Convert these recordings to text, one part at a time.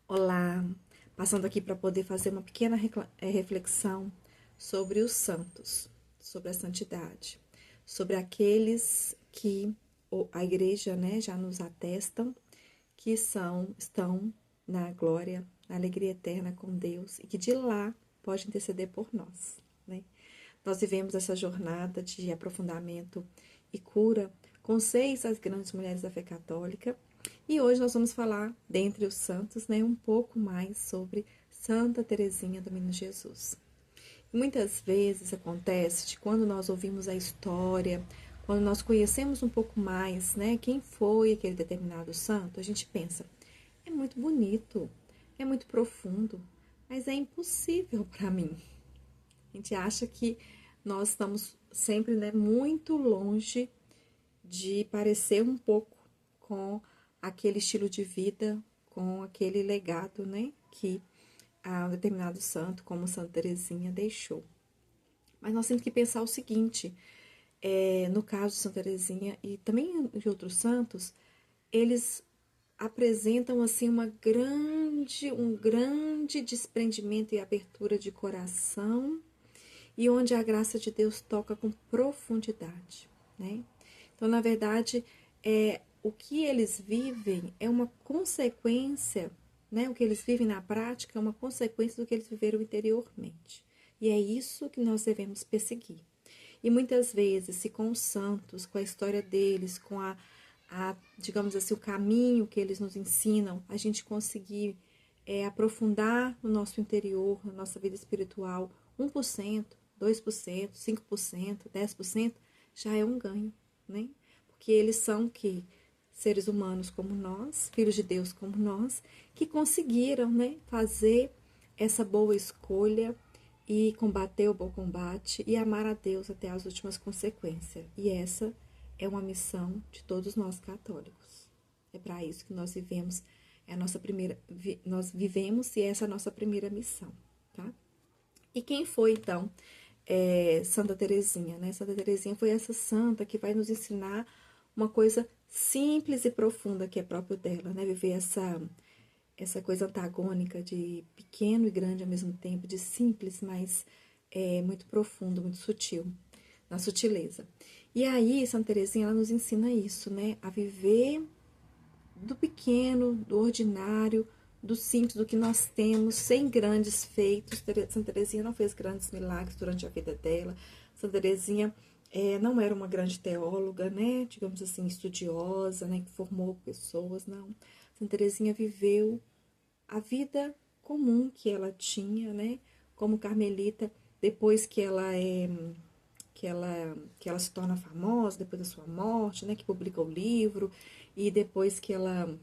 Olá, passando aqui para poder fazer uma pequena reflexão sobre os santos, sobre a santidade, sobre aqueles que a igreja, né, já nos atestam que estão na glória, na alegria eterna com Deus e que de lá pode interceder por nós, né? Nós vivemos essa jornada de aprofundamento e cura com 6 as grandes mulheres da fé católica. E hoje nós vamos falar, dentre os santos, né, um pouco mais sobre Santa Teresinha do Menino Jesus. E muitas vezes acontece de quando nós ouvimos a história, quando nós conhecemos um pouco mais, né, quem foi aquele determinado santo, a gente pensa, é muito bonito, é muito profundo, mas é impossível para mim. A gente acha que nós estamos sempre, né, muito longe de parecer um pouco com aquele estilo de vida, com aquele legado, né, que um determinado santo, como Santa Teresinha, deixou. Mas nós temos que pensar o seguinte, no caso de Santa Teresinha e também de outros santos, eles apresentam assim um grande desprendimento e abertura de coração e onde a graça de Deus toca com profundidade, né? Então, na verdade, o que eles vivem é uma consequência, né? O que eles vivem na prática é uma consequência do que eles viveram interiormente. E é isso que nós devemos perseguir. E muitas vezes, se com os santos, com a história deles, com digamos assim, o caminho que eles nos ensinam, a gente conseguir aprofundar no nosso interior, na nossa vida espiritual, 1%, 2%, 5%, 10%, já é um ganho, né? Porque eles são que seres humanos como nós, filhos de Deus como nós, que conseguiram, né, fazer essa boa escolha e combater o bom combate e amar a Deus até as últimas consequências. E essa é uma missão de todos nós católicos. É para isso que nós vivemos, nós vivemos e essa é a nossa primeira missão, tá? E quem foi então Santa Teresinha, né? Santa Teresinha foi essa santa que vai nos ensinar uma coisa simples e profunda que é próprio dela, né? Viver essa coisa antagônica de pequeno e grande ao mesmo tempo, de simples, mas muito profundo, muito sutil, na sutileza. E aí, Santa Teresinha, ela nos ensina isso, né? A viver do pequeno, do ordinário, do simples, do que nós temos, sem grandes feitos. Santa Teresinha não fez grandes milagres durante a vida dela. Santa Teresinha não era uma grande teóloga, né? Digamos assim, estudiosa, né? Que formou pessoas, não. Santa Teresinha viveu a vida comum que ela tinha, né? Como carmelita, depois que ela se torna famosa, depois da sua morte, né? Que publica o livro, e depois que ela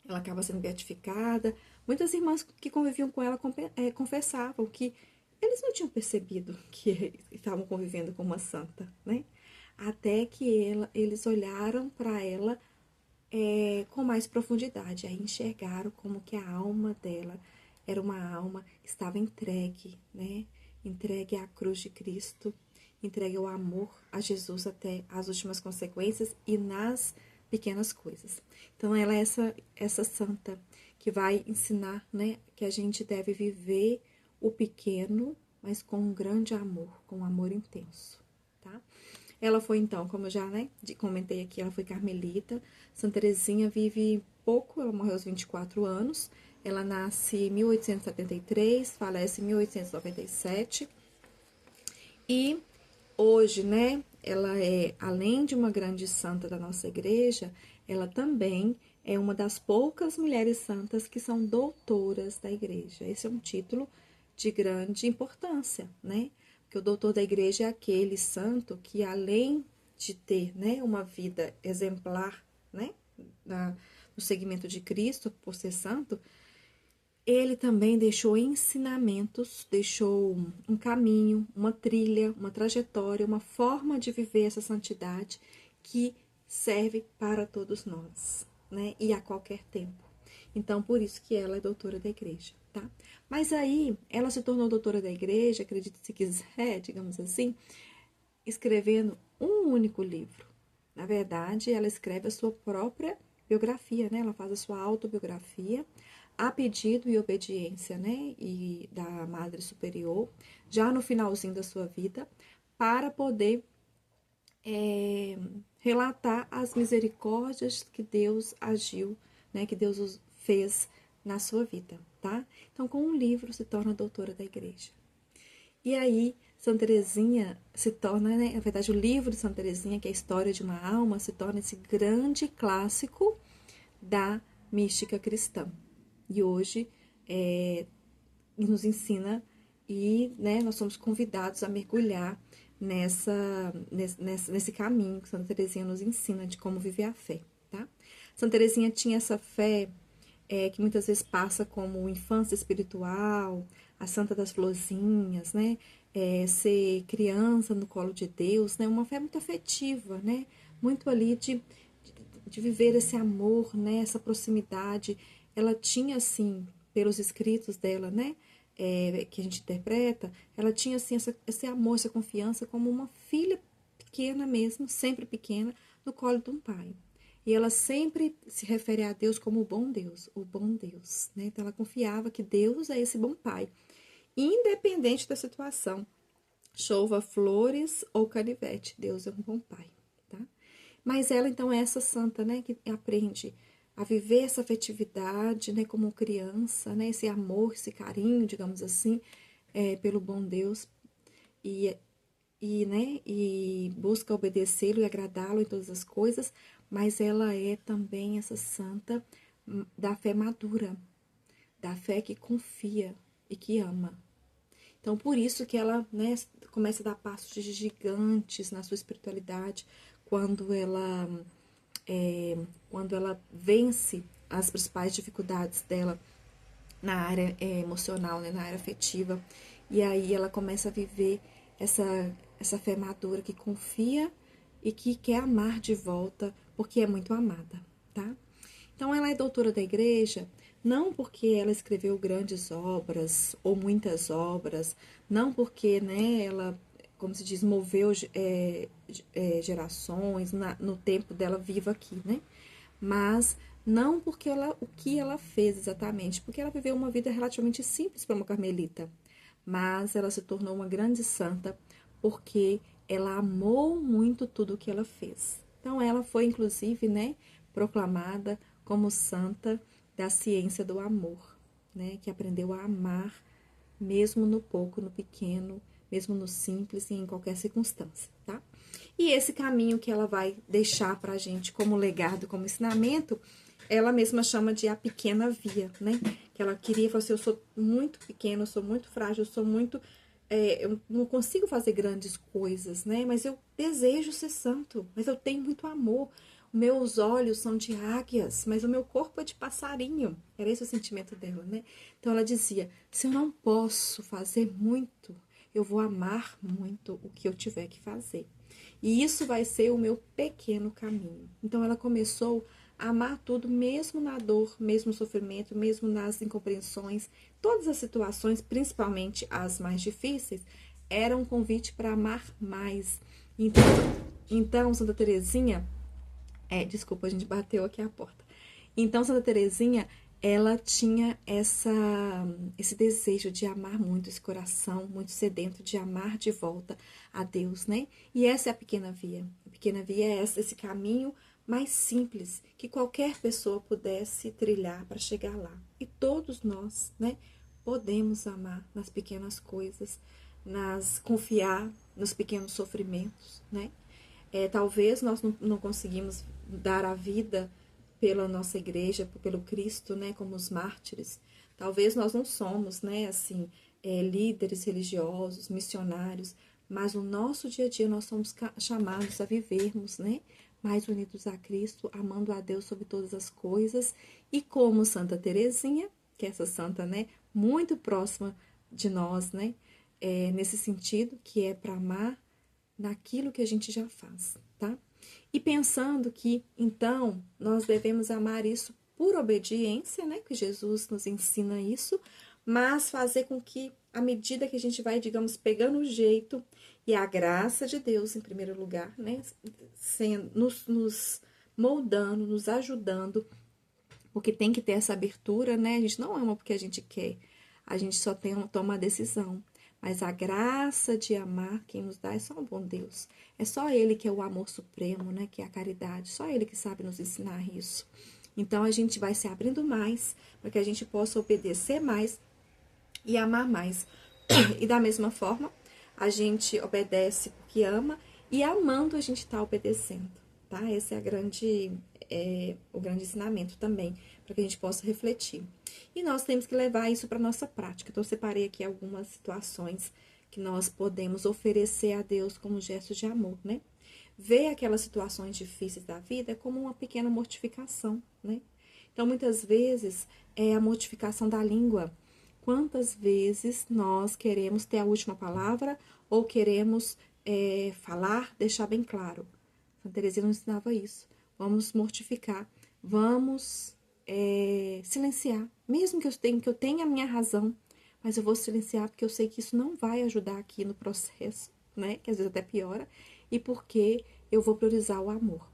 acaba sendo beatificada. Muitas irmãs que conviviam com ela confessavam que eles não tinham percebido que estavam convivendo com uma santa, né? Até que eles olharam para ela com mais profundidade, aí enxergaram como que a alma dela era uma alma que estava entregue, né? Entregue à cruz de Cristo, entregue ao amor a Jesus até as últimas consequências e nas pequenas coisas. Então ela é essa santa que vai ensinar, né, que a gente deve viver o pequeno, mas com um grande amor, com um amor intenso, tá? Ela foi então, como eu já, né, comentei aqui, ela foi carmelita. Santa Teresinha vive pouco, ela morreu aos 24 anos. Ela nasce em 1873, falece em 1897. E hoje, né, ela é, além de uma grande santa da nossa igreja, ela também é uma das poucas mulheres santas que são doutoras da igreja. Esse é um título de grande importância, né? Porque o doutor da igreja é aquele santo que, além de ter, né, uma vida exemplar, né, no segmento de Cristo, por ser santo, ele também deixou ensinamentos, deixou um caminho, uma trilha, uma trajetória, uma forma de viver essa santidade que serve para todos nós, né? E a qualquer tempo. Então, por isso que ela é doutora da igreja, tá? Mas aí, ela se tornou doutora da igreja, acredite se quiser, digamos assim, escrevendo um único livro. Na verdade, ela escreve a sua própria biografia, né? Ela faz a sua autobiografia, a pedido e obediência, né, e da Madre Superior, já no finalzinho da sua vida, para poder relatar as misericórdias que Deus agiu, né, que Deus fez na sua vida, tá? Então, com um livro se torna doutora da igreja. E aí, Santa Teresinha se torna, né, na verdade, o livro de Santa Teresinha, que é a História de uma Alma, se torna esse grande clássico da mística cristã. E hoje nos ensina e, né, nós somos convidados a mergulhar nesse caminho que Santa Teresinha nos ensina de como viver a fé, tá? Santa Teresinha tinha essa fé que muitas vezes passa como infância espiritual, a santa das florzinhas, né? Ser criança no colo de Deus, né? Uma fé muito afetiva, né? Muito ali de viver esse amor, né? Essa proximidade. Ela tinha, assim, pelos escritos dela, né? Que a gente interpreta, ela tinha, assim, esse amor, essa confiança como uma filha pequena mesmo, sempre pequena, no colo de um pai. E ela sempre se refere a Deus como o bom Deus, né? Então ela confiava que Deus é esse bom pai, independente da situação. Chova flores ou canivete, Deus é um bom pai, tá? Mas ela, então, é essa santa, né, que aprende a viver essa afetividade, né, como criança, né, esse amor, esse carinho, digamos assim, pelo bom Deus, né, e busca obedecê-lo e agradá-lo em todas as coisas, mas ela é também essa santa da fé madura, da fé que confia e que ama. Então, por isso que ela, né, começa a dar passos gigantes na sua espiritualidade, quando ela vence as principais dificuldades dela na área emocional, né, na área afetiva. E aí ela começa a viver essa fé madura que confia e que quer amar de volta, porque é muito amada, tá? Então, ela é doutora da igreja não porque ela escreveu grandes obras ou muitas obras, não porque, né, ela, como se diz, moveu gerações no tempo dela viva aqui, né? Mas não porque o que ela fez exatamente, porque ela viveu uma vida relativamente simples para uma carmelita, mas ela se tornou uma grande santa porque ela amou muito tudo o que ela fez. Então, ela foi, inclusive, né, proclamada como santa da ciência do amor, né, que aprendeu a amar mesmo no pouco, no pequeno, mesmo no simples e em qualquer circunstância, tá? E esse caminho que ela vai deixar pra gente como legado, como ensinamento, ela mesma chama de a pequena via, né? Que ela queria falar assim, eu sou muito pequena, eu sou muito frágil, eu sou muito... eu não consigo fazer grandes coisas, né? Mas eu desejo ser santo, mas eu tenho muito amor. Meus olhos são de águias, mas o meu corpo é de passarinho. Era esse o sentimento dela, né? Então ela dizia, se eu não posso fazer muito, eu vou amar muito o que eu tiver que fazer. E isso vai ser o meu pequeno caminho. Então ela começou a amar tudo, mesmo na dor, mesmo no sofrimento, mesmo nas incompreensões. Todas as situações, principalmente as mais difíceis, eram um convite para amar mais. Então Santa Teresinha... desculpa, a gente bateu aqui a porta. Então, Santa Teresinha, ela tinha esse desejo de amar muito, esse coração muito sedento de amar de volta a Deus, né? E essa é a pequena via. A pequena via é esse caminho mais simples que qualquer pessoa pudesse trilhar para chegar lá. E todos nós, né, podemos amar nas pequenas coisas, confiar nos pequenos sofrimentos, né? Talvez nós não conseguimos dar a vida pela nossa igreja, pelo Cristo, né, como os mártires. Talvez nós não somos, né, assim, líderes religiosos, missionários, mas no nosso dia a dia nós somos chamados a vivermos, né, mais unidos a Cristo, amando a Deus sobre todas as coisas, e como Santa Teresinha, que é essa santa, né, muito próxima de nós, né, nesse sentido, que é para amar naquilo que a gente já faz, tá? E pensando que, então, nós devemos amar isso por obediência, né? Que Jesus nos ensina isso, mas fazer com que, à medida que a gente vai, digamos, pegando o jeito e a graça de Deus, em primeiro lugar, né? Nos moldando, nos ajudando porque tem que ter essa abertura, né? A gente não ama porque a gente quer, a gente só toma a decisão. Mas a graça de amar, quem nos dá é só o bom Deus. É só Ele que é o amor supremo, né? Que é a caridade. Só Ele que sabe nos ensinar isso. Então a gente vai se abrindo mais para que a gente possa obedecer mais e amar mais. E da mesma forma, a gente obedece porque ama e amando a gente está obedecendo, tá? Esse é o grande ensinamento também, para que a gente possa refletir. E nós temos que levar isso para nossa prática. Então, eu separei aqui algumas situações que nós podemos oferecer a Deus como gestos de amor, né? Ver aquelas situações difíceis da vida como uma pequena mortificação, né? Então, muitas vezes, é a mortificação da língua. Quantas vezes nós queremos ter a última palavra ou queremos falar, deixar bem claro? Santa Teresinha nos ensinava isso. Vamos mortificar, vamos silenciar. Mesmo que eu tenha a minha razão, mas eu vou silenciar porque eu sei que isso não vai ajudar aqui no processo, né? Que às vezes até piora. E porque eu vou priorizar o amor.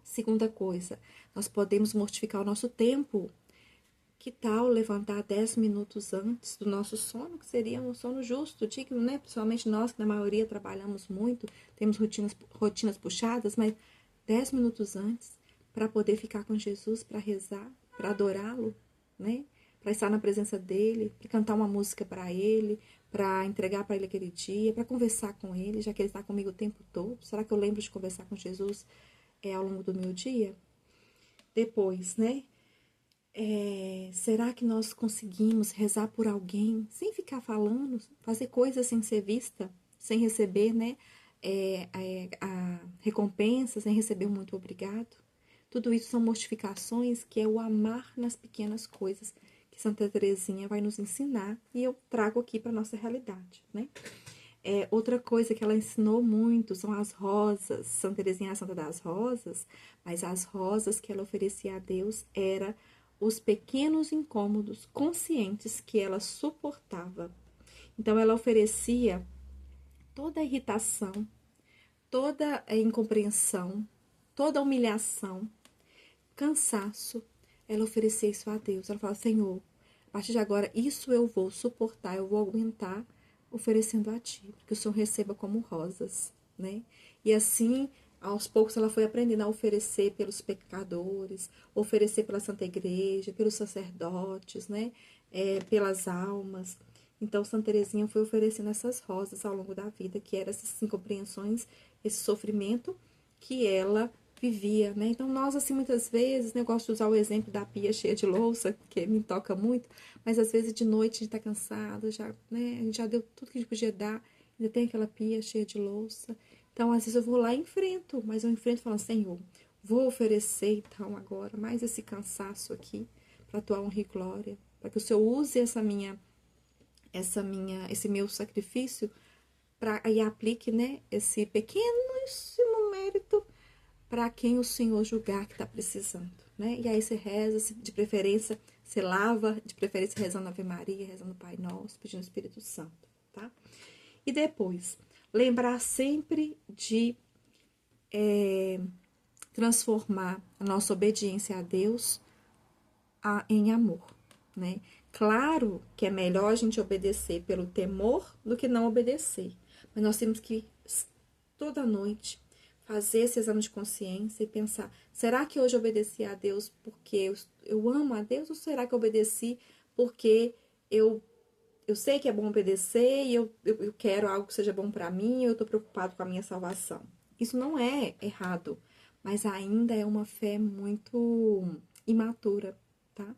Segunda coisa, nós podemos mortificar o nosso tempo. Que tal levantar 10 minutos antes do nosso sono, que seria um sono justo, digno, né? Principalmente nós, que na maioria trabalhamos muito, temos rotinas puxadas, mas 10 minutos antes, para poder ficar com Jesus, para rezar, para adorá-lo, né? Para estar na presença dele, para cantar uma música para ele, para entregar para ele aquele dia, para conversar com ele, já que ele está comigo o tempo todo. Será que eu lembro de conversar com Jesus ao longo do meu dia? Depois, né? Será que nós conseguimos rezar por alguém sem ficar falando, fazer coisas sem ser vista, sem receber, né, a recompensa, sem receber um muito obrigado? Tudo isso são mortificações que é o amar nas pequenas coisas que Santa Teresinha vai nos ensinar e eu trago aqui para nossa realidade, né? Outra coisa que ela ensinou muito são as rosas. Santa Teresinha é a Santa das Rosas, mas as rosas que ela oferecia a Deus era os pequenos incômodos conscientes que ela suportava. Então, ela oferecia toda a irritação, toda a incompreensão, toda a humilhação, cansaço. Ela oferecia isso a Deus. Ela falava, Senhor, a partir de agora, isso eu vou suportar, eu vou aguentar, oferecendo a Ti, que o Senhor receba como rosas, né? E assim, aos poucos, ela foi aprendendo a oferecer pelos pecadores, oferecer pela Santa Igreja, pelos sacerdotes, né? Pelas almas. Então, Santa Teresinha foi oferecendo essas rosas ao longo da vida, que eram essas incompreensões, esse sofrimento que ela vivia, né? Então, nós, assim, muitas vezes, né, eu gosto de usar o exemplo da pia cheia de louça, que me toca muito, mas às vezes de noite a gente tá cansado, já, né, a gente já deu tudo que a gente podia dar, ainda tem aquela pia cheia de louça. Então, às vezes eu vou lá e enfrento, mas eu enfrento falando, Senhor, vou oferecer, então, agora, mais esse cansaço aqui, para tua honra e glória, para que o Senhor use esse meu sacrifício e aplique, né, esse pequeníssimo mérito para quem o Senhor julgar que está precisando, né? E aí você reza, de preferência, você lava, de preferência rezando Ave Maria, rezando Pai Nosso, pedindo o Espírito Santo, tá? E depois, lembrar sempre de transformar a nossa obediência a Deus em amor, né? Claro que é melhor a gente obedecer pelo temor do que não obedecer, mas nós temos que toda noite fazer esse exame de consciência e pensar, será que hoje eu obedeci a Deus porque eu amo a Deus ou será que eu obedeci porque eu sei que é bom obedecer e eu quero algo que seja bom para mim e eu estou preocupado com a minha salvação? Isso não é errado, mas ainda é uma fé muito imatura, tá?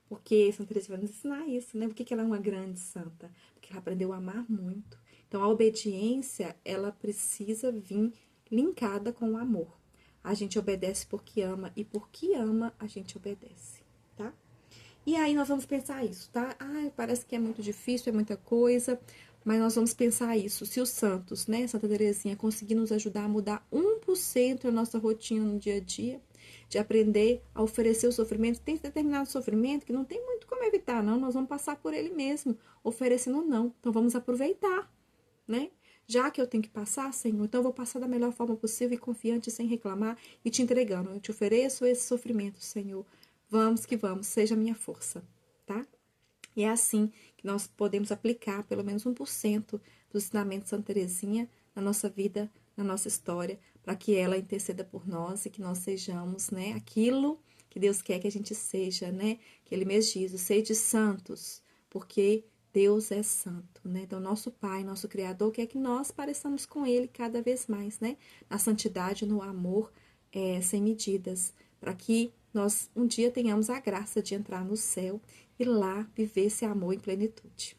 Porque Santa Teresa vai nos ensinar isso, né? Por que ela é uma grande santa? Porque ela aprendeu a amar muito. Então, a obediência, ela precisa vir linkada com o amor. A gente obedece porque ama e porque ama a gente obedece, tá? E aí nós vamos pensar isso, tá? Parece que é muito difícil, é muita coisa, mas nós vamos pensar isso. Se os santos, né, Santa Teresinha, conseguir nos ajudar a mudar 1% a nossa rotina no dia a dia, de aprender a oferecer o sofrimento, tem determinado sofrimento que não tem muito como evitar, não, nós vamos passar por ele mesmo, oferecendo não. Então vamos aproveitar, né? Já que eu tenho que passar, Senhor, então eu vou passar da melhor forma possível e confiante, sem reclamar e te entregando. Eu te ofereço esse sofrimento, Senhor, Vamos que vamos, seja a minha força, tá? E é assim que nós podemos aplicar pelo menos 1% do ensinamento de Santa Teresinha na nossa vida, na nossa história, para que ela interceda por nós e que nós sejamos, né, aquilo que Deus quer que a gente seja, né? Que Ele mesmo diz, sede santos, porque Deus é santo, né? Então, nosso Pai, nosso Criador, quer que nós pareçamos com Ele cada vez mais, né? Na santidade, no amor, sem medidas, para que nós um dia tenhamos a graça de entrar no céu e lá viver esse amor em plenitude.